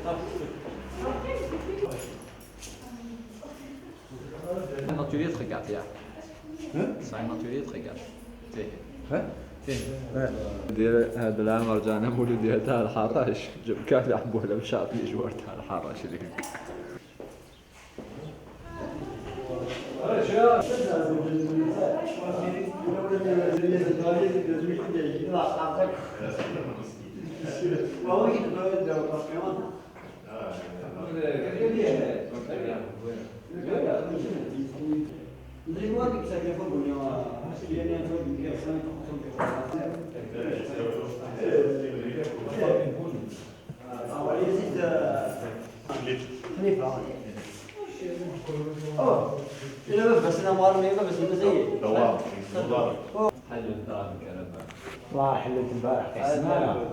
Un atelier de régate, ja. C'est un atelier de régate. دير هذا العام رجعنا مولودية تاع الحراش جاب كاع يحبوه له مشات لي جوار تاع الحراش اللي هيك. والله حليت البارح في السمانة.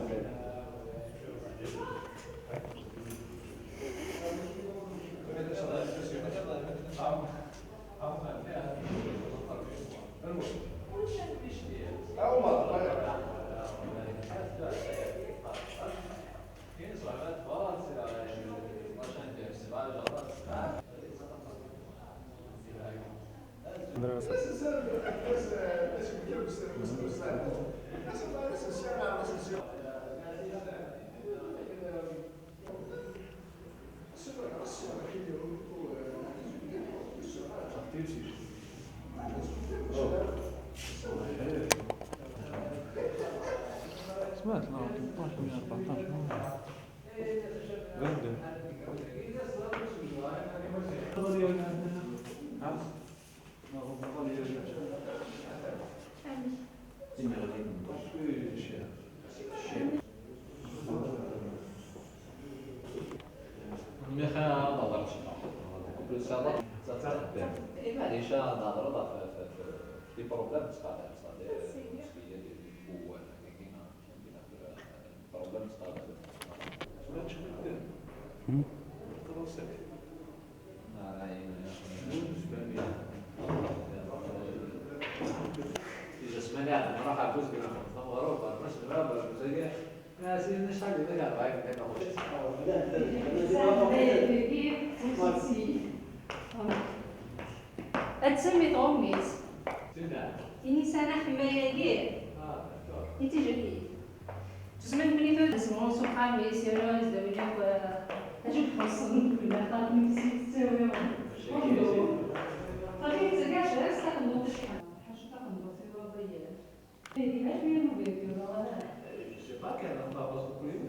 سمعت لا 13 من 14 أتسمي طوميس إني سنة حماية دير إنتي جديد تسمى مني فوق اسمه سبحان ميسيرون زوجك أجيب خصم كلها خاطر نسيت تسوي طيب تلقاش استخدموا تشحن حاجة تخدموا في الوضعية هذه عاش بين وبين ما كان نطابق كل يوم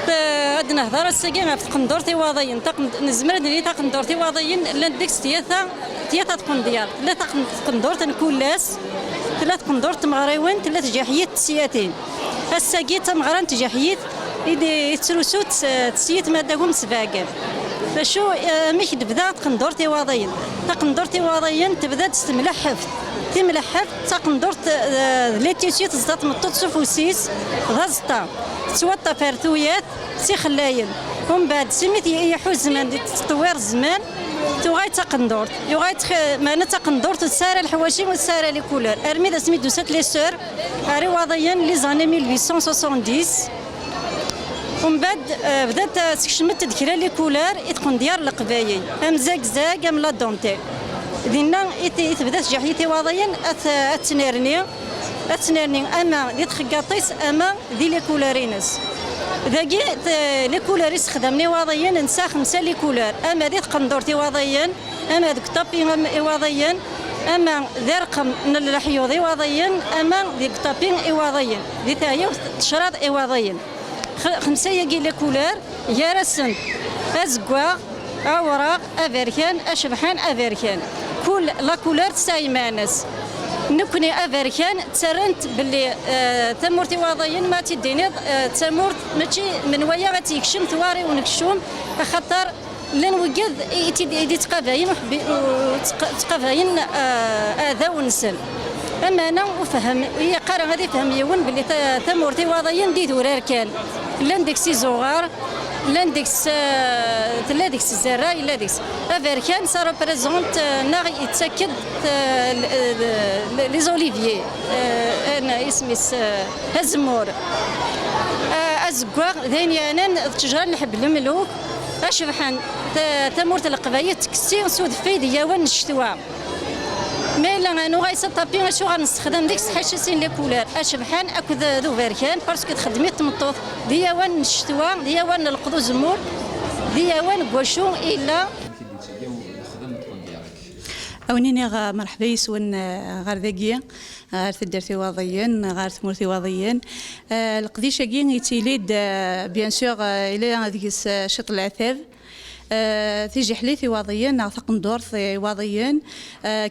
هاد نهضر الساقي في قندورتي واضيين نزمر ندير قندورتي واضيين لنديك ثلاثة قنديار ثلاثة قندورت نكولاس ثلاث قندورت مغريوين ثلاث جاحيات تسياتين الساقي تمغران تجاحيات يتسروسوت تسيات ماداهم سباقين فشو مش تبدا قندورتي واضيين قندورتي واضيين تبدا تستملحف تملحف تقندورت ليتيسيت زدت مطوط سفوسيس غزطه توطى فرثويات سي خلاين ومن بعد سميت يحوز زمان تطوير الزمان توغاي تقندورت يوغاي معنا تقندورت وتسارى الحواشي وتسارى لي كولور ارمي ذا سميت دوسات لي سور اري واضيين لي زاني 1870 ومن بعد بدات تكشمت تذكرا لي كولور يتكون ديار القبايل ام زاك ام لا دونتيل دينا يتبدا جاحيتي واضيين اتنيرني اما دي تخقاطيس اما دي لي كولارينس ذاكي لي كولاريس خدمني واضيين نسا 5 لي كولار اما دي قندورتي واضيين اما ديك طابي واضيين اما ذي رقم الحيوضي واضيين اما ديك طابي واضيين دي تاهي تشراط واضيين 5 ياكي لي كولار يا رسم ازكوا اوراق افركان اشبحان افركان كل لا كولار تسايمانس نكوني افركان تسرنت باللي تمورتي واضيين ما تديني تمورت ماشي من ويا غتيكشم ثواري ونكشوم خاطر لان وجد يدي تقافاين تقافاين اذا ونسل اما انا وفهم هي قرا غادي يفهم يون باللي تمورتي واضيين دي ثورار كان لان ديك سي زغار لاندكس تلا ديك الزراء الا ديك افيركان سا ريبريزونت ناغ يتاكد لي زوليفيي انا اسمي هزمور ازكوا ذانيانا التجار نحب الملوك اشبحان تمورت القبايل تكسي سود فيديا وان الشتوى مي لا نو غايسا طابي شو غنستخدم ديك الحشاسين لي كولار اشبحان اكو ذو فيركان باسكو تخدمي تمطوط ديوان الشتوى ديوان القضو زمور ديوان كواشو الا أونيني مرحبا يسون غار ذاكيا غار تدرتي واضيين غار تمورتي واضيين القديشة كين يتيليد بيان سور إلى هذيك شط العثاب تيجي حليثي واضيين نعتق ندور في واضيين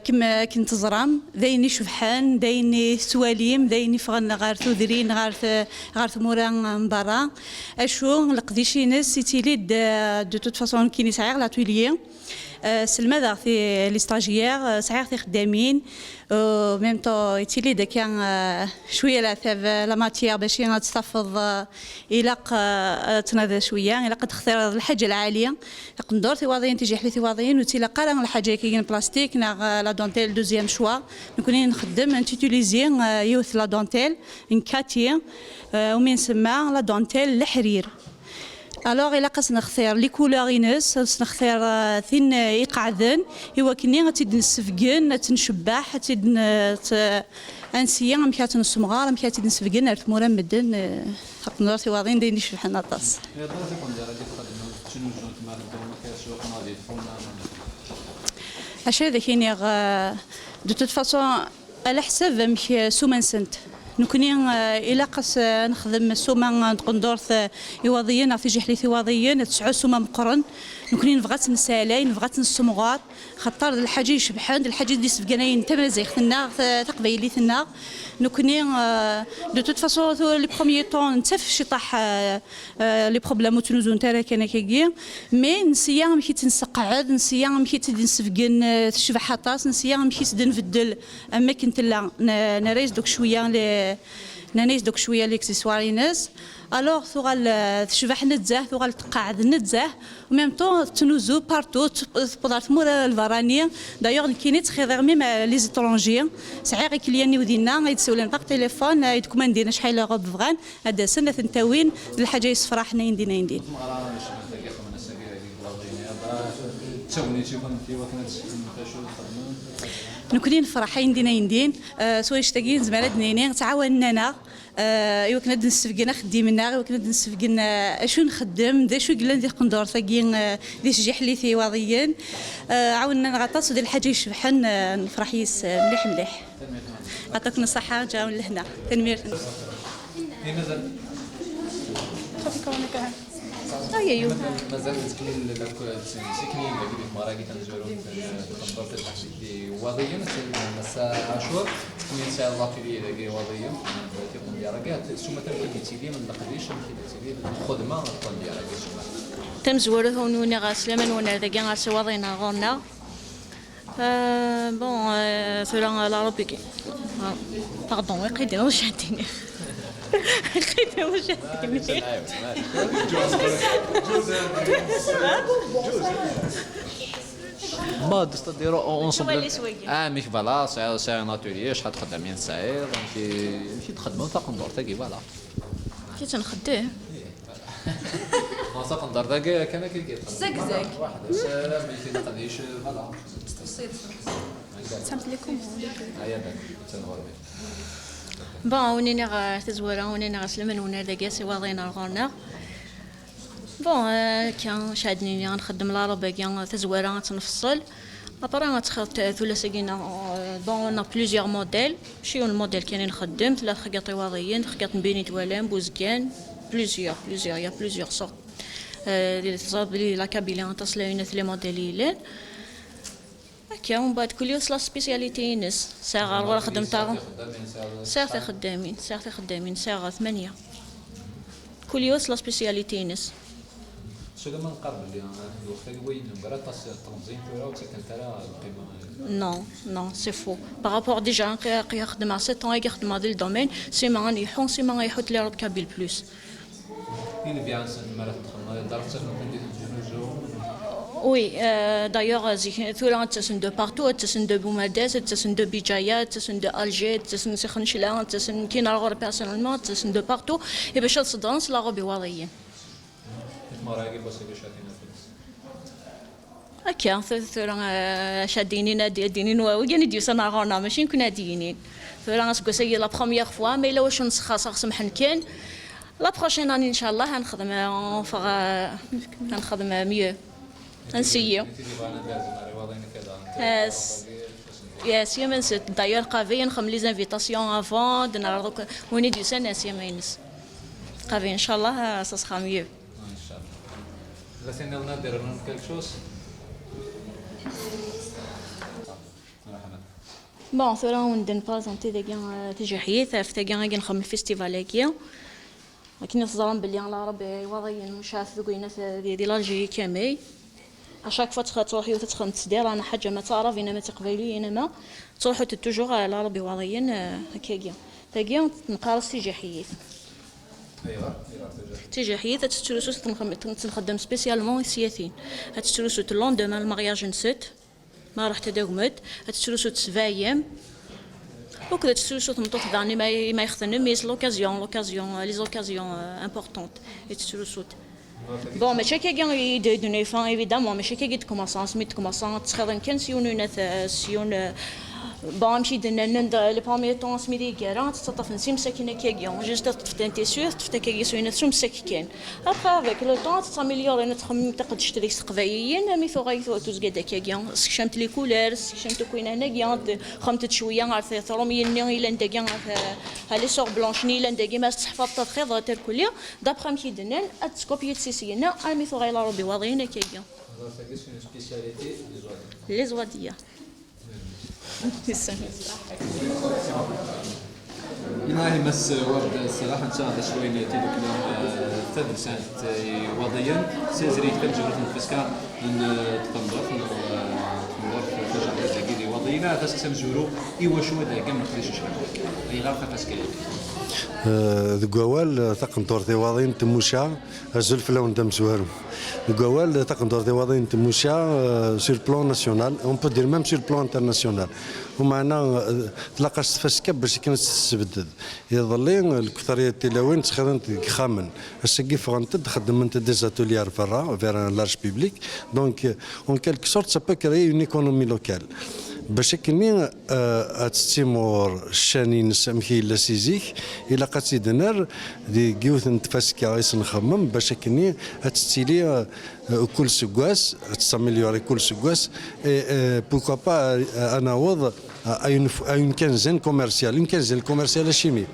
كما كنت زرام دايني شبحان دايني سواليم دايني فغن غار تودرين غار ثمورا من برا اشو القديشي ناس يتيليد دو توت فاصون كي نسعير لاتوليي سلمى في لي ستاجيير سعير في خدامين ميم طو يتيلي داك شويه لا ماتيير باش تستفض يلاق تناض شويه يلاق تختار الحاجه العاليه ندور في واضيين تيجي حلي في واضيين وتيلاقى راه الحاجه كاين بلاستيك نا لا دونتيل دوزيام شوا نكوني نخدم نتيتيليزي يوث لا دونتيل نكاتي ومن سما لا دونتيل الحرير الوغ الا قاس نختار لي كولورينس نختار ثين يقعدن ايوا كني تيد نسفقن تنشباح تيد انسيا مكا تنسمغار مكا تيد نسفقن ثمورا مدن حق نورتي واضين دايني شبحنا طاس اش هذا كاين دو توت فاصون على حساب مك سومن سنت نكوني إلا قاس نخدم سوما قندورث يواضيين في جحلي يواضيين تسعو سوما مقرن نكوني نبغات نسالاي نبغات نسمغار خاطر الحاجه يشبحان الحاجه دي سفكناين تما زيختنا تقبيلي ثنا نكوني دو توت فاصون لي بروميي طون نتف شي طاح لي بروبليم تنوزون تاع كان كيكي مي نسيا مشيت تنسقعد نسيا مشيت نسفكن تشبح طاس نسيا مشيت نبدل اماكن تلا نريز دوك شويه نانيس دوك شويه ليكسيسوارينس الوغ ثوغال تشبح نتزاه ثوغال تقاعد نتزاه وميم طون تنوزو بارتو تبودر تمور الفرانيه دايوغ كايني تخيضر ميم لي زيترونجي سعير كلياني ودينا يتسولن باغ تليفون يتكوماندينا شحال غوب فغان هذا سنه تنتاوين الحاجه يصفر حنا يندينا يندين نكوني نفرح يندينا يندين سوا يشتاقين زمالة دنينين تعاوننا ايوا كنا نسفقنا خديمنا ايوا كنا نسفقنا اشو نخدم دا شو قلنا ندير قندور ثاقين دي شجي حليثي واضيين عاوننا نغطاس ودير الحاجه يشبحن نفرح يس مليح مليح عطاكم الصحه جاو لهنا تنمير ايوا مازال تكمل سكني اللي مراكي تنجرو تنظر تحدي واضيين مساء عاشور ان شاء الله في لي واضيين تكون ديالك ثم تمشي لي من القديش تمشي الخدمه تكون ديالك تمزورو هونوني غاسلمان ونا داكي غاسواضينا غورنا بون سورا لا روبيكي باردون وقيدي واش عندي قيدي واش عندي ما تديروا اونصومبل مش فوالا ساعه ناتوري شحال تخدمين ساعه ماشي تخدموا تقندور تاكي فوالا كي تنخدم ما تقندر داك كان كي زاك واحد سلام ما تقديش فوالا سمعت لكم هيا داك تنغربي بون ونيني غا تزورا ونيني غا سلمان ونا داكيا سي واضينا الغورنا بون كان شادني نخدم لا روبا تزويره تنفصل ابرا غتخط ثلاثه بون نا بليزيور موديل شي الموديل كاينين نخدم ثلاث خياط واضيين خياط بينيت ولام بوزكان بليزيور يا بليزيور سورت لي تصاب لي لا كابيلا تصلين لي موديلين هكا ومن بعد كل يوم لا سبيسياليتي نس ساعه غير خدمتها ساعه خدامين ساعه 8 كل يوم لا سبيسياليتي نس شو ما نقرب اللي الوقت وين مباراه التنظيم تورا وسكنت لها القيمه نو سي فو بارابور ديجا يخدم 7 ans يخدم هذا الدومين سي ما يحون سي ما يحط لي روب كابيل بلوس اللي بيان مرات درت شنو كندير الجنوجو وي دايوغ ثورا تسن دو بارتو تسن دو بومادات تسن دو بيجايات تسن دو الجي تسن سخنشلا تسن كي نغور بيرسونيلمون تسن دو بارتو اي باش تصدرنس لا غوبي واضيين مراقي بس شاتينا هكا ثورا شادينينا دينين وين ديو سنا غورنا ماشي كنا دينين ثورا سكو سي لا بروميير فوا مي لو واش نسخص سمحن كان لا بروشين اني ان شاء الله غنخدم ميو نسيو يس يمن ست دايور قافي نخم لي زانفيتاسيون افون دنعرضو وين ديو سنه سيمينس قافي ان شاء الله سا ميو ان شاء الله لسنا نقدر نقول شوز بون ثورا وندن بازونتي داكيا تيجي حيث فتاكيا غادي نخم الفيستيفال هكيا لكن نظرا بلي على ربي واضيين مشاف ذوكينات ديال الجي كامي اشاك فوا تروحي وتتخم تدير انا حاجه ما تعرف انما تقبلي انما تروحوا توجور على ربي واضيين هكاكيا تاكيا نقارس تيجي حيث ايوا تيجي حيث تسترسو تنخدم سبيسيالمون سياثين تسترسو لوندومان المارياج نسيت ما رحت داومت تسترسو تسفايم وكذا تسترسو تمطوط داني ما يخدم ميس لوكازيون لي زوكازيون امبورطونت تسترسو بون ماشي كي يدوني فان ايفيدامون ماشي كي تكوماسونس مي تكوماسون تخدم كان سيون بون مشي درنا لي بروميير طون سميدي كارا تستطف نسيم ساكنه كيغيون جوست تفتنتي سور تفتا كي سوينا سوم ساكن ابخا افيك لو طون تاميليوري نتخم تقد تشتري سقفايين مي فوغايثو توزكادا كيغيون سكشمت لي كولور سكشمت كوين هنايا خمت شويه عرفت ثرومي ني الا نداكيا هالي سور بلونشني الا نداكي ما تحفظ تخيض تر كليا دابخا مشي درنا اتسكوبيت سيسينا مي فوغايلا ربي واضيين كيغيون لي زواديه إنها مس ورد الصراحة إن شاء الله شوية تدك تدرسان وضعيا سيزري تجربة الفسكان من تقنضر في جهة الجديد وضعينا تستسم جورو إيوا شو ذا كم نقدرش نشرح أي غلطة فسكان ذقوال تقنطور ذي واضين تموشا الزلف لون دم زوارو ذقوال تقنطور ذي واضين تموشا سير بلان ناسيونال اون بو دير ميم سير بلان انترناسيونال ومعنا تلاقاش تفسكب باش كانت تسبدد يظلي الكثريه التلاوين تخدم خامن السقي فغنت تخدم انت دي زاتوليار برا فير لارج بيبليك دونك اون كالك سورت سا بو كريي اون ايكونومي لوكال باش كني تستيمور الشاني نسمحي لا سيزيك الا قاتي دنر دي جيوث نتفاسكا غيس نخمم باش كني تستيلي كل سكواس تستمليوري كل سكواس بوكو با انا وض اون كنزين كوميرسيال اون كنزين كوميرسيال شيمي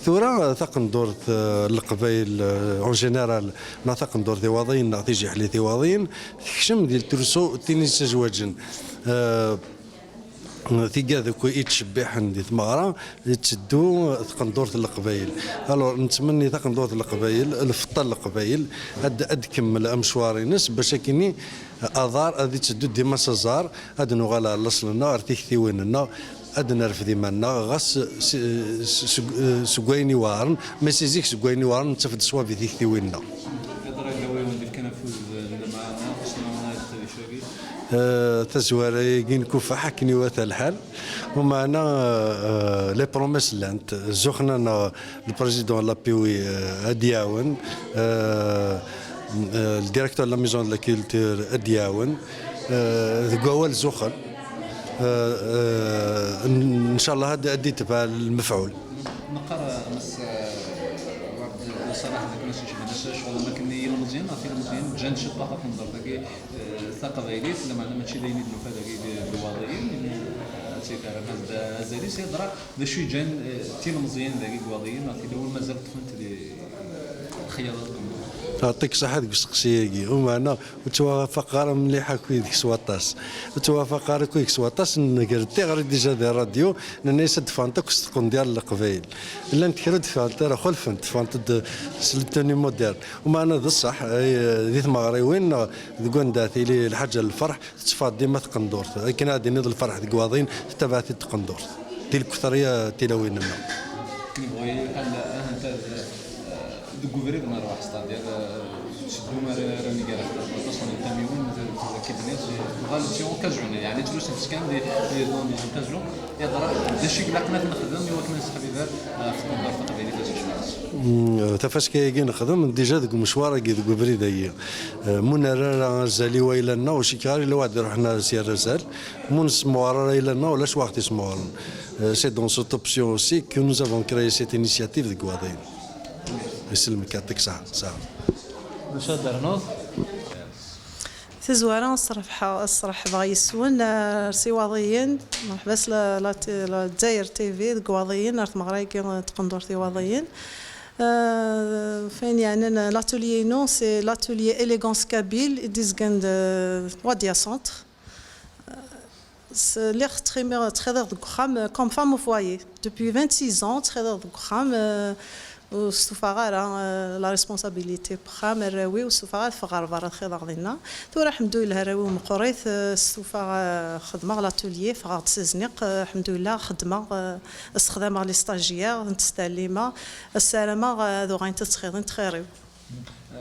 ثورا ثقن دور القبائل اون جينيرال ما ثقن دور ذي واضين نعطي حلي ذي واضين تكشم ديال ترسو تيني تزواجن ثيقا ذوك يتشبحن دي ثمارة تشدو تقندورة القبايل الو نتمنى تقندورة القبايل الفطل القبايل اد كمل امشوارينس باش كيني اضار ادي تشدو ديما سزار اد نغالا لصلنا ارتيك ثيويننا اد نرفد منا غاس سكويني وارن ما سيزيك سكويني وارن تفد سوا في ذيك ثيويننا تزواري كوفا حكني وثا الحال ومعنا لي بروميس لانت زوخنا البريزيدون لابيوي ادياون الديريكتور لا ميزون لا كولتور ادياون ذكوال زوخن ان شاء الله هذا اديت المفعول نقرا مس ورد صراحه كنا نشوف شغل ما كني المزيان في المزيان جان شباقه في النظر داك ثقه غيريت لما ماشي دايرين النفاذ ديال الوضعيين تيكار هذا زاليس يضرب ذا شوي جان تيم مزيان داك الوضعيين في الاول مازال تفهمت الخيارات يعطيك صحة ديك السقسية ومعنا وتوافق غير مليحة كوي ديك سواطاس وتوافق غير كوي سواطاس نقرتي غير ديجا ديال الراديو ناس دفانتك وستقون ديال القبايل الا نتكرو دفانت راه خلفنت دفانت سلتوني موديرن ومعنا ذا الصح ذي ثماغريوين تقول داتي لي الحاجة الفرح تفاد ديما تقندور كان غادي نض الفرح ديك واضين تبعتي تقندور ديال الكثرية تلاوين لنا كنبغي انت الجوفري ما راح ستادير دوما راني قاعد تصل التاميون كيبنيت غالبا اوكازيون يعني تروس مسكان دي دون اوكازيون يضرب داشي قلقنا نخدم يوك ناس حبيبات في الكونتور تقبيلي تاع تفاش كي نخدم ديجا ذوك مشوار كي ذوك بريده هي من زالي ويلنا وشي كاري لو واحد رحنا سير رسال من سموار الى ولاش وقت سموار سي دون سوت اوبسيون اوسي كو نوز افون كريي سيت انيشياتيف ديك واضين يسلمك يعطيك صحه واش درنا تزوارا الصراحة بغا يسون سيواضيين بس لا دزاير تيفي دكواضيين راه مغرايكي تقندور تيواضيين فين يعني لاتوليي نو سي لاتوليي إليغانس كابيل ديزغاند واديا سونتر لي تخيدر دكخام كوم فام او فوايي دوبوي 26 ans تخيدر دكخام والسفارة لا ريسبونسابيليتي بخام الراوي والسفارة فغار برا خضر لنا تورا الحمد لله الراوي مقريث السفارة خدمة لاتوليي فغار تسزنيق الحمد لله خدمة استخدام لي ستاجيير نتستعلم السلامة ذو غاين تتخيضين تخيريو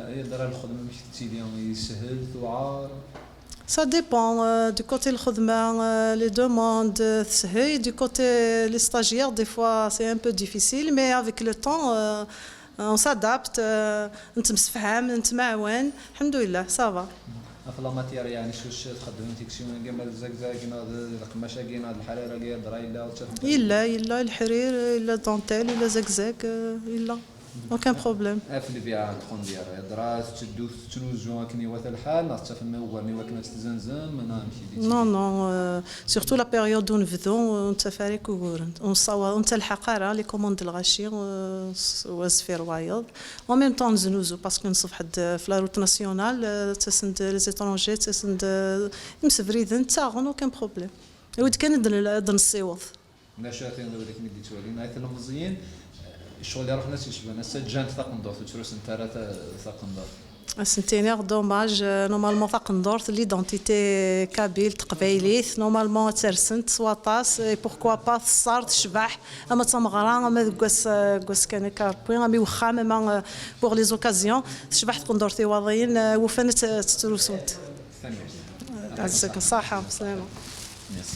يدرا الخدمة مش تسيدي يسهل توعار Ça dépend du côté le khudma, les demandes, du côté les stagiaires, des fois c'est un peu difficile, mais avec le temps on s'adapte, on s'faham, on معاون, alhamdoulilah, ça va. في لا ماتير يعني شوش تخدموا تيكسيون كيما الزقزاق كيما القماشه كاين هاد الحريره كاين درايله إلا الحرير إلا دونتيل إلا زقزاق إلا aucun problème. في البيع تكون ديال درا تدو تلوزو كني وات الحال ناس تفهم وغني وكنا تزنزن ما نمشي نو نو سورتو لا بيريود دو نفذو انت فاريك وغورن ونصاوا انت الحقاره لي كوموند الغاشي وزفير وايض و ميم طون زنوزو باسكو نصف حد في لا روت ناسيونال تسند لي زيترونجي تسند مسفريدن تاغون اوكان بروبليم ود كان دن الصيوض نشاتين دابا ملي توالي نايت المزيين الشغل اللي رحنا تيشبهنا سجان تقندور تروس انت تقندور سنتينيغ دوماج نورمالمون تقندور ليدونتيتي كابيل تقبايليت نورمالمون ترسنت سواطاس بوركوا با صار تشبح اما تمغرا اما كواس كان كاربوين امي وخا ما بوغ لي زوكازيون تشبح تقندور تيواضيين وفنت تتروسوت عزك الصحه والسلامه.